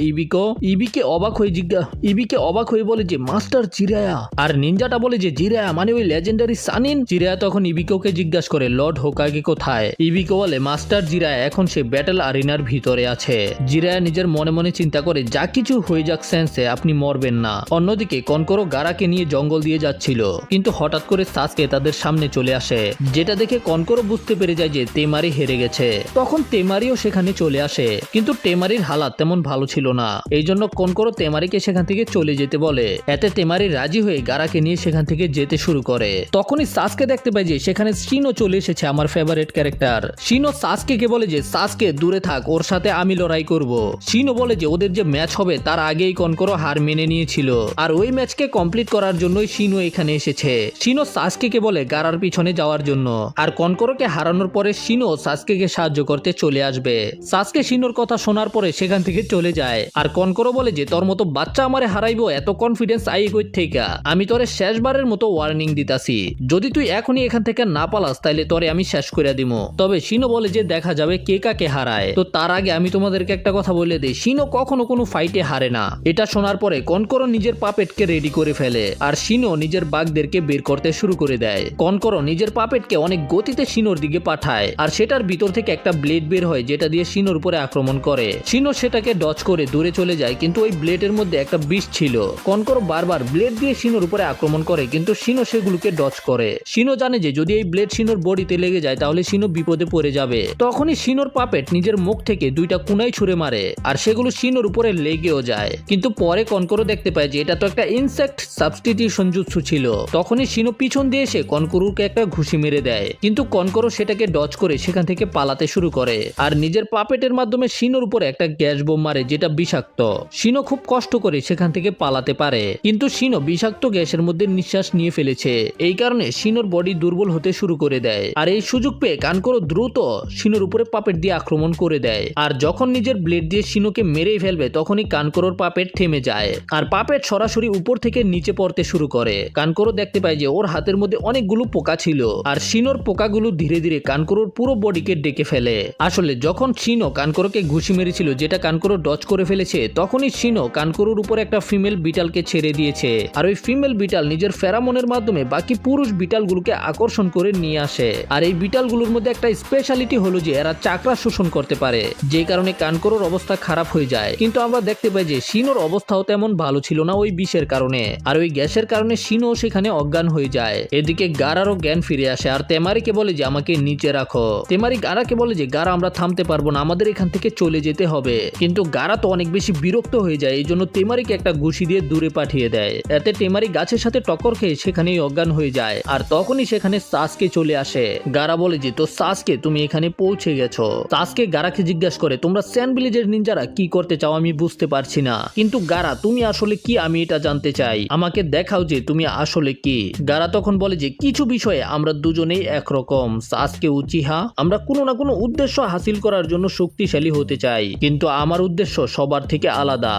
ইবিকে অবাক হয়ে বলে যে মাস্টার জিরায়া। আর নিনজাটা বলে যে জিরায়া মানে ওই লেজেন্ডারি সানিন। জিরায়া তখন ইবিকোকে জিজ্ঞাসা করে লর্ড হোকাগে কোথায়? ইবিকো বলে মাস্টার জিরায়া এখন সে ব্যাটল আরিনার ভিতরে আছে। জিরায়া নিজের মনে মনে চিন্তা করে যা কিছু হয়ে যাক সেন্সে আপনি মরবেন না। অন্যদিকে কনকরো গারাকে নিয়ে জঙ্গল দিয়ে যাচ্ছিল, কিন্তু হঠাৎ করে সাসকে তাদের সামনে চলে আসে, যেটা দেখে কনকরো বুঝতে পেরে যায় যে তেমারি হেরে গেছে। তখন তেমারিও সেখানে চলে আসে, কিন্তু তেমারির হালাত তেমন ভালো ছিল না। এই জন্য কনকরো তেমারিকে সেখান থেকে চলে যেতে বলে। এতে তেমারি রাজি হয়ে গারাকে নিয়ে সেখান থেকে যেতে শুরু করে। তখনই সাসকে দেখতে পাই যে সেখানে শিনো চলে এসেছে, আমার ফেভারিট ক্যারেক্টার। শিনো সাসকে কে বলে যে সাসকে দূরে থাক, ওর সাথে আমি লড়াই করব। শিনো বলে যে ওদের যে ম্যাচ হবে তার আগেই কনকরো হার মেনে নিয়েছিল, আর ওই ম্যাচকে কমপ্লিট করার জন্যই শিনো এখানে এসেছে। শিনো সাসকে কে বলে গারার পিছনে যাওয়ার জন্য, আর কনকরোকে হারানোর পরে শিনো সাসকে কে সাহায্য করতে চলে আসবে। সাসকে শিনোর কথা শোনার পরে সেখান থেকে চলে যায়। আর কনকরো বলে যে তোর মতো বাচ্চা আমারে হারাইবো, এত কনফিডেন্স আই কই থেকে? আমি তোরে শেষবারের মতো ওয়ার্নিং দিতাছি, যদি তুই এখনই এখান থেকে না পালাস তাইলে তোরে আমি শেষ করে দিমু। তবে শিনো বলে যে দেখা যাবে কে কাকে হারায়। তো তার আগে আমি তোমাদেরকে একটা কথা বলে দিই, শিনো কখনো কোনো ফাইটে হারে না। এটা শোনার পরে কনকরো নিজের পাপেটকে রেডি করে ফেলে আর শিনো নিজের বাঘদেরকে বের করতে শুরু করে দেয়। কনকরো নিজের পাপেটকে অনেক গতিতে শিনোর দিকে পাঠায় আর সেটার ভিতর থেকে একটা ব্লেড বের হয় যেটা দিয়ে শিনোর উপরে আক্রমণ করে। শিনো সেটাকে ডজ করে দূরে চলে যায়, কিন্তু ওই ব্লেডের মধ্যে একটা বিষ ছিল। কনকরো বারবার ব্লেড দিয়ে শিনোর উপরে আক্রমণ করে, কিন্তু শিনো সেগুলোকে ডজ করে। শিনো জানে যে যদি এই ব্লেড শিনোর বডিতে লেগে যায় তাহলে শিনো বিপদে পড়ে যাবে। তখনই শিনোর পাপেট নিজের মুখ থেকে দুইটা কুনাই ছুঁড়ে মারে আর সেগুলো শিনোর উপরে লেগেও যায়। কিন্তু পরে কনকরো দেখতে পায় যে এটা তো একটা ইনসেক্ট সাবস্টিটিউশন জুৎসু ছিল। তখনই শিনো পিছন দিয়ে এসে কনকরোকে একটা ঘুষি মেরে দেয়, কিন্তু কনকরো সেটাকে ডজ করে সেখান থেকে পালাতে শুরু করে আর নিজের পাপেটের মাধ্যমে শিনোর উপরে একটা গ্যাস বোম মারে যেটা বিষাক্ত। শিনো খুব কষ্ট করে সেখান থেকে পালাতে পারে, কিন্তু শিনো বিষাক্ত গ্যাসের মধ্যে নিঃশ্বাস নিয়ে ফেলেছে। এই কারণে শিনোর বডি দুর্বল হতে শুরু করে দেয় আর এই সুযোগ পেয়ে কানকরো দ্রুত শিনোর উপরে পাপেট দিয়ে আক্রমণ করে দেয়। আর যখন নিজের ব্লেড দিয়ে শিনোকে মেরেই ফেলবে তখনই কানকরোর পাপেট থেমে যায় আর পাপেট সরাসরি উপর থেকে নিচে পড়তে শুরু করে। কানকরো দেখতে পায় যে ওর হাতের মধ্যে অনেকগুলো পোকা ছিল আর শিনোর পোকাগুলো ধীরে ধীরে কানকরোর পুরো বডিকে ডেকে ফেলে। আসলে যখন শিনো কানকরোকে ঘুষি মেরেছিল যেটা কানকরো ডজ করে ফেলেছে, তখনই শিনো কানকরোর উপর একটা ফিমেল বিটালকে ছেড়ে দিয়েছে আর ওই ফিমেল বিটাল নিজের ফেরামনের মাধ্যমে বাকি পুরুষ বিটালগুলোকে আকর্ষণ করে নিয়ে আসে। আর এই বিটালগুলোর মধ্যে একটা স্পেশালিটি হলো যে এরা চাকরা শোষণ করতে পারে, যে কারণে কানকরোর অবস্থা খারাপ হয়ে যায়। কিন্তু আমরা দেখতে পাই যে শিনোর অবস্থাও তেমন ভালো ছিল না ওই বিষের কারণে, আর ওই গ্যাসের কারণে শিনো সেখানে অজ্ঞান হয়ে যায়। এদিকে গারারও জ্ঞান ফিরে আসে আর তেমারিকে বলে যে আমাকে নিচে রাখো। তেমারি গারাকে বলে যে গারা আমরা থামতে পারবো না, আমাদের এখান থেকে চলে যেতে হবে। কিন্তু গারা তো অনেক বেশি বিরক্ত হয়ে যায়, এই জন্য তেমারিকে একটা ঘুষি দিয়ে দূরে পাঠিয়ে দেয়। এতে তেমারি গাছের সাথে টক্কর খেয়ে সেখানেই অজ্ঞান হয়ে যায় আর তখনই সেখানে সাসকে চলে আসে। গারা বলে যে তো সাসকে তুমি এখানে পৌঁছে গেছো। সাসকে গারাকে জিজ্ঞাসা করে তোমরা স্যান্ড ভিলেজের নিনজারা কি করতে চাও আমি বুঝতে পারছি না, কিন্তু গারা তুমি আসলে কি আমি এটা জানতে চাই, আমাকে দেখাও যে তুমি আসলে কি। গারা তখন বলে যে কিছু বিষয়ে আমরা দুজনেই একরকম সাসকে উচিহা, আমরা কোনো না কোনো উদ্দেশ্য হাসিল করার জন্য শক্তিশালী হতে চাই, কিন্তু আমার উদ্দেশ্য সবার থেকে আলাদা।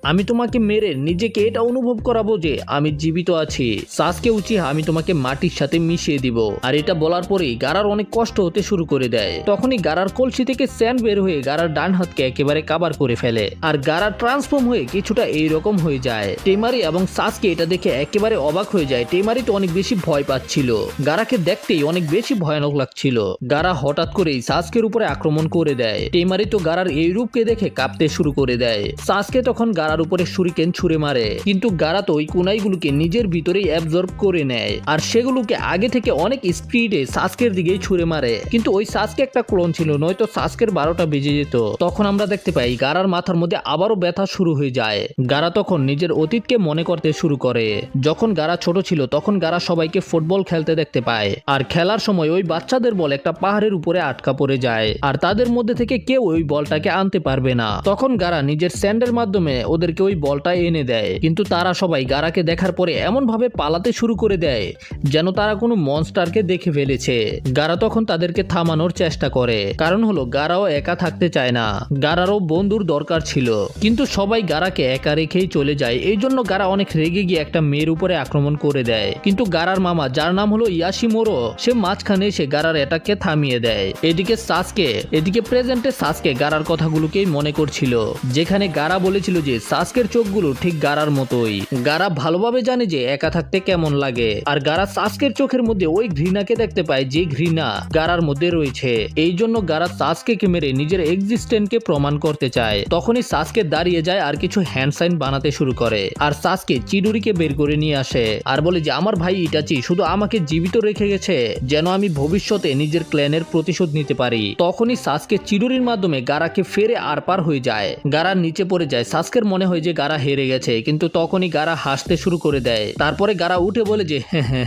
আমি তোমাকে মেরে নিজেকে এটা অনুভব করাবো যে আমি জীবিত আছি। সাসকে উচিহা আমি তোমাকে মাটির সাথে মিশিয়ে দিব। আর এটা বলার পরেই গারার অনেক কষ্ট হতে শুরু করে দেয়। তখনই গারার কলসি থেকে স্যান্ড বের হয়ে গারার ডান হাতকে একেবারে কাবার করে ফেলে আর গারা ট্রান্সফর্ম হয়ে কিছুটা এইরকম হয়ে যায়। টেমারি এবং সাসকে এটা দেখে একেবারে অবাক হয়ে যায়। টেমারি তো অনেক বেশি ভয় পাচ্ছিল, গারাকে দেখতেই অনেক বেশি ভয়ানক লাগছিল। গারা হঠাৎ করেই সাসকের উপরে আক্রমণ করে দেয়। টেমারি তো গারার এই রূপকে দেখে কাঁপতে শুরু করে দেয়। সাসকে তখন গারার উপরে শুরিকেন ছুঁড়ে মারে, কিন্তু গারা তো ওই কুনাইগুলোকে নিজের ভিতরেই অ্যাবজর্ব করে নেয় আর সেগুলোকে আগে থেকে অনেক স্পিডে সাসকের দিকেই ছুঁড়ে মারে। কিন্তু ওই সাসকে একটা ক্লোন ছিল, নয়তো সাসকের 12টা বেজে যেত। তখন আমরা দেখতে পাই গারার মাথার মধ্যে আবারও ব্যথা শুরু হয়ে যায়। গারা তখন নিজের অতীতকে মনে করতে শুরু করে। যখন গারা ছোট ছিল তখন গারা সবাইকে ফুটবল খেলতে দেখতে পায় আর খেলার সময় ওই বাচ্চাদের বল একটা পাহাড়ের উপরে আটকা পড়ে যায় আর তাদের মধ্যে থেকে কেউ ওই বলটাকে আনতে পারবে না। তখন গারা নিজের স্যান্ডের মাধ্যমে ওদেরকে ওই বলটা এনে দেয়, কিন্তু তারা সবাই গারাকে দেখার পরে এমন ভাবে পালাতে শুরু করে দেয় যেন তারা কোনো মনস্টারকে দেখে ফেলেছে। গারা তখন তাদেরকে থামানোর চেষ্টা করে, কারণ হলো গারাও একা থাকতে চায় না, গারারও বন্ধুর দরকার ছিল। কিন্তু সবাই গারাকে একা রেখেই চলে যায়। এই জন্য গারা অনেক রেগে গিয়ে একটা মেয়ের উপরে আক্রমণ করে দেয়, কিন্তু গারার মামা যার নাম হলো ইয়াশিমোরো সে মাঝখানে এসে গারার এটাকে থামিয়ে দেয়। এদিকে প্রেজেন্টে সাসকে গারার কথাগুলোকেই মনে করছিল, যেখানে গারা বলেছিল যে সাসকের চোখগুলো ঠিক গারার মতোই। গারা ভালোভাবে জানে যে একা থাকতে কেমন লাগে, আর গারা সাসকের চোখের মধ্যে ওই ঘৃণাকে দেখতে পায় যে ঘৃণা গারার মধ্যে রয়েছে। এই জন্য গারা সাসকে মেরে নিজের এক্সিস্টেন্সকে প্রমাণ করতে চায়। তখনই সাসকে দাঁড়িয়ে যায় আর কিছু হ্যান্ড সাইন বানাতে শুরু করে আর সাসকে চিডুরিকে বের করে নিয়ে আসে আর বলে যে আমার ভাই ইটাচি শুধু আমাকে জীবিত রেখে গেছে যেন আমি ভবিষ্যতে নিজের ক্ল্যানের প্রতিশোধ নিতে পারি। তখনই সাসকে চিডুরির মাধ্যমে গারাকে ফেরে আর পার হয়ে যায়। গারা নিচে পড়ে যায়। সাসকের মনে হয় যে গারা হেরে গেছে, কিন্তু তখনই গারা হাসতে শুরু করে দেয়। তারপরে গারা উঠে বলে যে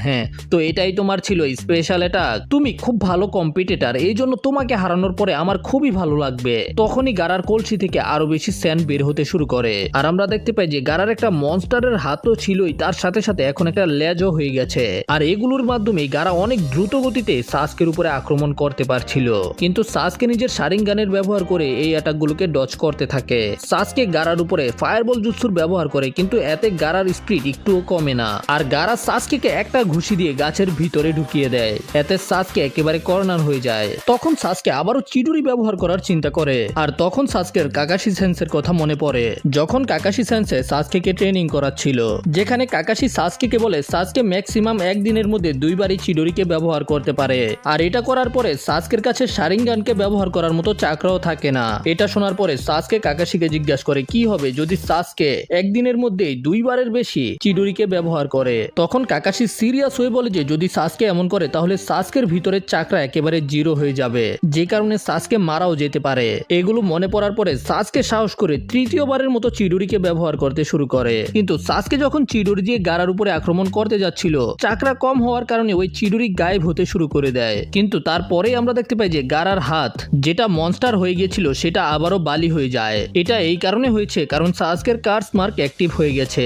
হ্যাঁ তো এটাই তোমার ছিল স্পেশাল অ্যাটাক, তুমি খুব ভালো কম্পিটিটর, এই জন্য তোমাকে হারানোর পরে আমার খুবই ভালো লাগবে। তখনই গারার কলসি থেকে আরো বেশি স্যান্ড বের হতে শুরু করে আর আমরা দেখতে পাই যে গারার একটা মনস্টারের হাতও ছিলই, তার সাথে সাথে এখন একটা লেজও হয়ে গেছে। আর এগুলোর মাধ্যমে গারা অনেক দ্রুত গতিতে সাসকের উপরে আক্রমণ করতে পারছিল, কিন্তু সাসকে নিজের শারিঙ্গানের ব্যবহার করে এই অ্যাটাকগুলোকে ডজ করতে থাকে। সাসকে গারার উপরে ফায়ারবল জুৎসুর ব্যবহার করে, কিন্তু এতে গারার স্পিড একটুও কমে না। আর গারা সাসকেকে একটা ঘুষি দিয়ে গাছের ভিতরে ঢুকিয়ে দেয়, এতে সাসকে একেবারে কর্নার হয়ে যায়। তখন সাসকে আবারও চিডুরি ব্যবহার করার চিন্তা করে, আর তখন সাসকের কাকাশি সেন্সের কথা মনে পড়ে, যখন কাকাশি সেন্সে সাসকেকে ট্রেনিং করাচ্ছিল, যেখানে কাকাশি সাসকেকে বলে সাসকে ম্যাক্সিমাম একদিনের মধ্যে 2 বারই চিডুরিকে ব্যবহার করতে পারে। আর এটা করার পরে সাসকের কাছে শারিঙ্গানকে ব্যবহার করার মতো চাকরাও থাকে না। এটা শোনার পরে সাসকে কাকাশিকে জিজ্ঞাসা করে কি হবে যদি সাসকে একদিনের মধ্যেই 2 বারের বেশি চিডুরিকে ব্যবহার করে। তখন কাকাশি সিরিয়াস হয়ে বলে যে যদি সাসকে এমন করে তাহলে সাসকের ভিতরের চাকরা একেবারে 0 হয়ে যাবে, যে কারণে সাসকে মারাও যেতে পারে। এগুলো মনে পড়ার পরে সাসকে সাহস করে তৃতীয়বারের মতো চিডুরিকে ব্যবহার করতে শুরু করে। কিন্তু সাসকে যখন চিডুরি দিয়ে গারার উপরে আক্রমণ করতে যাচ্ছিল, চাকরা কম হওয়ার কারণে ওই চিডুরি গায়েব হতে শুরু করে দেয়। কিন্তু তারপরেই আমরা দেখতে পাই যে গারার হাত যেটা মনস্টার হয়ে গিয়েছিল সেটা আবারও বালি হয়ে যায়। এটা এই কারণে হয়েছে কারণ সাসকের কার্স মার্ক অ্যাক্টিভ হয়ে গেছে,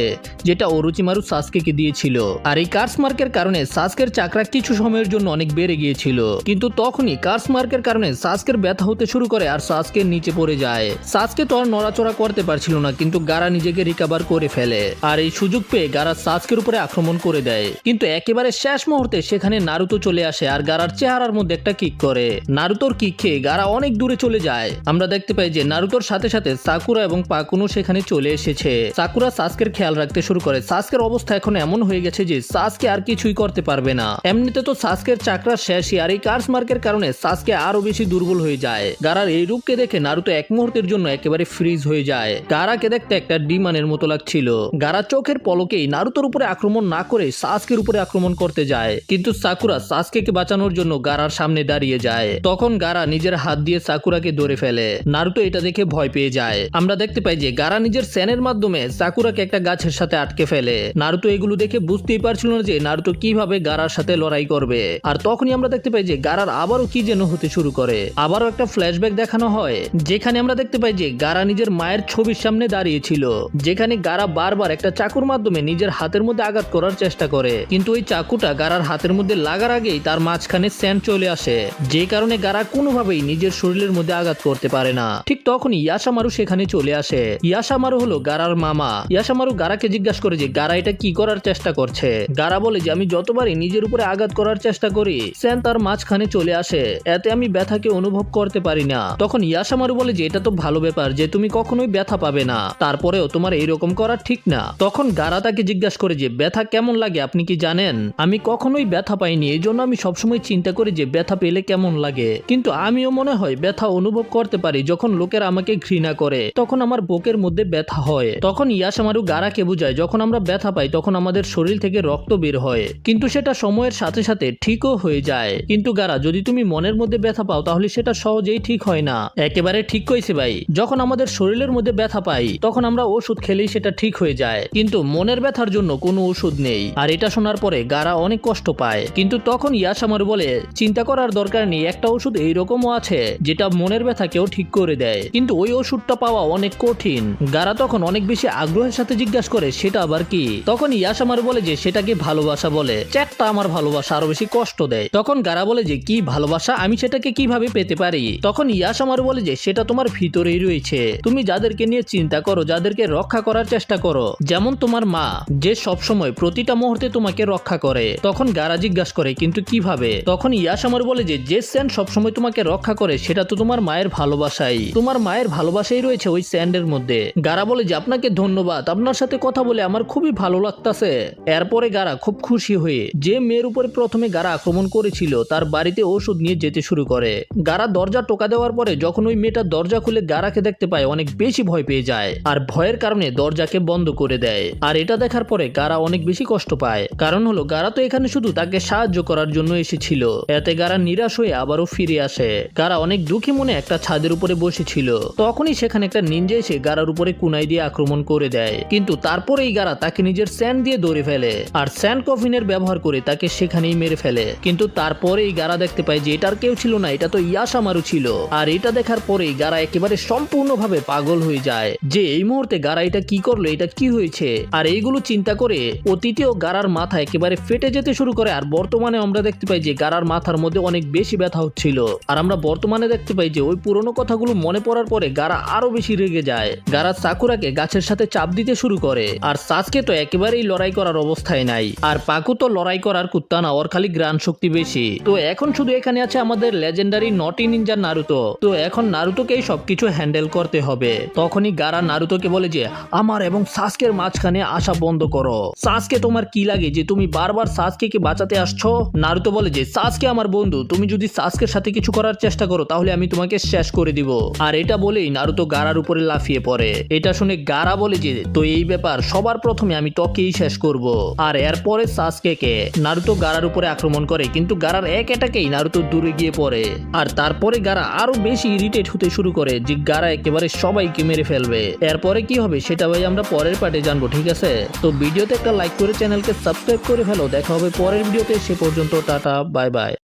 যেটা ওরোচিমারু সাসকেকে দিয়েছিল। আর এই কার্স মার্কের কারণে সাসকের চাকরা কিছু সময়ের জন্য অনেক বেড়ে গিয়েছিল, কিন্তু তখনই কার্স মার্কের কারণে সাসকের ব্যথা হতে শুরু করে আর সাসকে নিচে পড়ে যায়। সাসকে তো আর নড়াচড়া করতে পারছিল না, কিন্তু গারা নিজেকে রিকভার করে ফেলে। আর এই সুযোগ পেয়ে গারা সাসকের উপরে আক্রমণ করে দেয়, কিন্তু একেবারে শেষ মুহূর্তে সেখানে নারুতো চলে আসে আর গারার চেহারার মধ্যে একটা কিক করে। নারুতোর কিক খেয়ে গারা অনেক দূরে চলে যায়। আমরা দেখতে পাই যে নারুতোর সাথে সাথে সাকুরা এবং পাকুনো সেখানে চলে এসেছে। সাকুরা সাসকের খেয়াল রাখতে শুরু করে। সাসকের অবস্থা এখন এমন হয়ে গেছে যে সাসকে আর কিছুই করতে পারবে না। এমনিতে তো সাসকের চাকরা শেষই, আর এই কার্স মার্কের কারণে সাসকে আরো বেশি দুর্বল হয়ে যায়। গারার এই রূপকে দেখে নারুতো এক মুহূর্তের জন্য একেবারে ফ্রিজ হয়ে যায়। গারাকে দেখতে একটা ডিমানের মতো লাগছিল। গারা চোখের পলকেই নারুতোর উপরে আক্রমণ না করে সাসকের উপরে আক্রমণ করতে যায়, কিন্তু সাকুরা সাসকেকে বাঁচানোর জন্য গারার সামনে দাঁড়িয়ে যায়। তখন গারা নিজের হাত দিয়ে সাকুরাকে ধরে ফেলে। নারুতো এটা দেখে ভয় পেয়ে যায়। আমরা দেখতে পাই যে গারা নিজের সেনের মাধ্যমে সাকুরাকে একটা গাছের সাথে আটকে ফেলে। নারুতো এগুলো দেখে বুঝতেই পারছিল না যে নারুতো কিভাবে গারার সাথে লড়াই করবে। আর তখনই আমরা দেখতে পাই যে গারার আবারও কি যেন হতে শুরু করে। আবারও একটা ফ্ল্যাশব্যাক দেখানো হয়, যেখানে আমরা দেখতে পাই যে গারা নিজের মায়ের ছবির সামনে দাঁড়িয়েছিল, যেখানে গারা বারবার একটা চাকুর মাধ্যমে নিজের হাতের মধ্যে আঘাত করার চেষ্টা করে, কিন্তু ওই চাকুটা গারার হাতের মধ্যে লাগার আগেই তার মাঝখানে স্যান্ড চলে আসে, যে কারণে গারা কোনোভাবেই নিজের শরীরের মধ্যে আঘাত করতে পারে না। ঠিক তখনই ইয়াসামারু সেখানে চলে আসে। ইয়াসামারু হলো গারার মামা। ইয়াসামারু গারাকে জিজ্ঞাসা করে যে গারা এটা কি করার চেষ্টা করছে। গারা বলে যে আমি যতবারই নিজের উপরে আঘাত করার চেষ্টা করি স্যান তার মাঝখানে চলে আসে, এতে আমি ব্যথাকে অনুভব করতে পারি না। তখন ইয়াসামারু বলে যে এটা তো ভালো ব্যাপার যে তুমি কখনোই ব্যথা পাবে না, তারপরেও তোমার এইরকম করা ঠিক না। তখন গারা তাকে জিজ্ঞাসা করে যে ব্যথা কেমন লাগে আপনি কি জানেন? আমি কখনোই ব্যথা পাইনি, এই জন্য আমি সবসময় চিন্তা করি যে ব্যথা পেলে কেমন লাগে, কিন্তু আমিও মনে হয় ব্যথা অনুভব করতে পারি যখন লোকেরা আমাকে ঘৃণা করে, তখন আমার বুকের মধ্যে ব্যথা হয়। তখন ইয়াসামারু গারাকে বুঝায় যখন আমরা ব্যথা পাই তখন আমাদের শরীর থেকে রক্ত বের হয়, কিন্তু সেটা সময়ের সাথে সাথে ঠিকও হয়ে যায়। কিন্তু গারা যদি তুমি মনের মধ্যে ব্যথা পাও তাহলে সেটা সহজেই ঠিক হয় না। একেবারে ঠিক কইছে ভাই, যখন আমাদের শরীরের মধ্যে ব্যথা পাই তখন আমরা ওষুধ খেলেই সেটা ঠিক হয়ে যায়, কিন্তু মনের ব্যথার জন্য কোনো ওষুধ নেই। আর এটা শোনার পরে গারা অনেক কষ্ট পায়, কিন্তু তখন ইয়াসামারু বলে চিন্তা করার দরকার নেই, একটা ওষুধ এইরকমও আছে যেটা মনের ব্যথাকেও ঠিক করে দেয়, কিন্তু ওই ওষুধটা পাওয়া অনেক কঠিন। গারা তখন অনেক বেশি আগ্রহের সাথে জিজ্ঞাসা করে সেটা আবার কি? তখন ইয়াসামারু বলে যে সেটাকে ভালোবাসা বলে। চ্যাটটা আমার ভালোবাসা আরো বেশি কষ্ট দেয়। তখন গারা বলে যে কি ভালোবাসা, আমি সেটাকে কিভাবে পেতে পারি? তখন ইয়াসামারু বলে যে সেটা তোমার ভিতরেই রয়েছে, তুমি যাদেরকে নিয়ে চিন্তা করো, যাদেরকে রক্ষা করার চেষ্টা করো, যেমন তোমার মা যে সবসময় প্রতিটা মুহূর্তে তোমাকে রক্ষা করে। তখন গারা জিজ্ঞাসা করে কিন্তু কিভাবে? তখন ইয়াসামারু বলে যে স্যান্ড সবসময় তোমাকে রক্ষা করে সেটা তো তোমার মায়ের ভালোবাসাই, তোমার মায়ের ভালোবাসাই রয়েছে ওই স্যান্ডের মধ্যে। গারা বলে যে আপনাকে ধন্যবাদ, আপনার সাথে কথা বলে আমার খুবই ভালো লাগতাছে। এরপরে গারা খুব খুশি হয়ে যে মেয়ের উপরে প্রথমে গারা আক্রমণ করেছিল তার বাড়িতে ওষুধ নিয়ে যেতে শুরু করে। গারা দরজা টোকা দেওয়ার পরে যখন ওই মেয়েটা দরজা খুলে গারাকে দেখতে পায় অনেক বেশি ভয় পেয়ে যায়, আর ভয়ের কারণে দরজাকে বন্ধ করে দেয়। আর এটা দেখার পরে গারা অনেক বেশি কষ্ট পায়, কারণ হলো গারা তো এখানে শুধু তাকে সাহায্য করার জন্য এসেছিল। এতে গারা নিরাশ হয়ে আবারও ফিরে আসে। গারা অনেক দুঃখী মনে একটা ছাদের উপরে বসেছিল, তখনই সেখানে একটা নিনজা এসে গারার উপরে কুনাই দিয়ে আক্রমণ করে দেয়, কিন্তু তারপরেই গারা তাকে নিজের স্যান্ড দিয়ে ধরে ফেলে আর স্যান্ড কফিনের ব্যবহার করে তাকে সেখানেই মেরে ফেলে। কিন্তু তারপরেই গারা দেখতে পায় যে এটার কেউ ছিল না, এটা তো ইয়াসামারু ছিল। আর এটা দেখার পরেই গারা একেবারে সম্পূর্ণভাবে পাগল হয়ে যায় যে এই মুহূর্তে গারা এটা কি করলো, এটা কি হয়েছে। আর এইগুলো চিন্তা করে অতীতেও গারার মাথা একেবারে ফেটে যেতে শুরু করে। আর বর্তমানে আমরা দেখতে পাই যে গারার মাথার মধ্যে অনেক বেশি ব্যথা হচ্ছিল। আর আমরা বর্তমানে দেখতে পাই যে ওই পুরনো কথাগুলো মনে পড়ার পরে গারা আরো বেশি রেগে যায়। গারা সাকুরাকে গাছের সাথে চাপ দিতে শুরু করে। আর সাসকে তো একেবারেই লড়াই করার অবস্থায় নাই, আর পাকু তো লড়াই করার কুত্তা না, ওর খালি গ্রান শক্তি বেশি। তো এখন শুধু এখানে আছে আমাদের লেজেন্ডারি নটি নিনজা নারুতো। তো এখন নারুতোকেই সবকিছু হ্যান্ডেল করতে হবে। তখনই গারা নারুতোকে বলে যে আমার এবং সাসকের মাঝখানে আসা বন্ধ করো। সাসকে তোমার কি লাগে যে তুমি বারবার সাসকে কে বাঁচাতে আসছো? নারুতো বলে যে সাসকে আমার বন্ধু, তুমি যদি সাসকের সাথে কিছু করার চেষ্টা করো তাহলে আমি তোমাকে শেষ করে দিব। আর এটা বলেই নারুতো গারার উপরে লাফিয়ে পড়ে। এটা শুনে গারা বলে যে তো এই ব্যাপার, সবার প্রথমে আমি তোকেই শেষ করব। আর এরপরে সাসকে কে নারুতো গারার উপরে আক্রমণ করে, কিন্তু গারার এক এটাকেই নারুতো দূরে গিয়ে পড়ে। আর তারপরে গারা আরো বেশি ইরিটেট হতে শুরু করে যে গারা একেবারে সবাইকে মেরে ফেলবে। এরপরে কি হবে সেটা ভাই আমরা পরের পার্টে জানবো, ঠিক আছে? তো ভিডিওতে একটা লাইক করে চ্যানেলকে সাবস্ক্রাইব করে ফেলো। দেখা হবে পরের ভিডিওতে, সে পর্যন্ত টাটা বাই বাই।